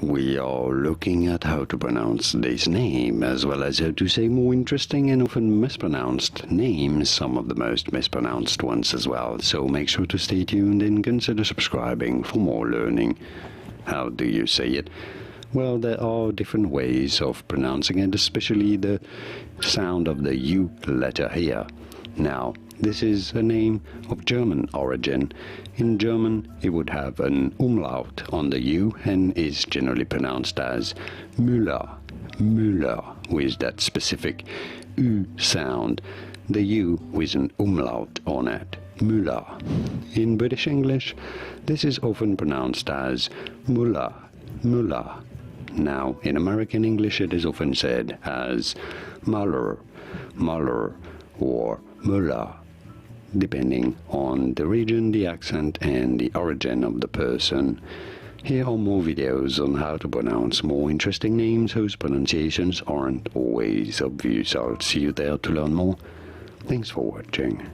We are looking at how to pronounce this name, as well as how to say more interesting and often mispronounced names, some of the most mispronounced ones as well. So make sure to stay tuned and consider subscribing for more learning. How do you say it? Well, there are different ways of pronouncing it, especially the sound of the U letter here. Now, this is a name of German origin. In German, it would have an umlaut on the U and is generally pronounced as Müller, Müller, with that specific U sound, the U with an umlaut on it, Müller. In British English, this is often pronounced as Muller, Muller. Now, in American English, it is often said as Muller, Muller, or Muller, depending on the region, the accent, and the origin of the person. Here are more videos on how to pronounce more interesting names whose pronunciations aren't always obvious. I'll see you there to learn more. Thanks for watching.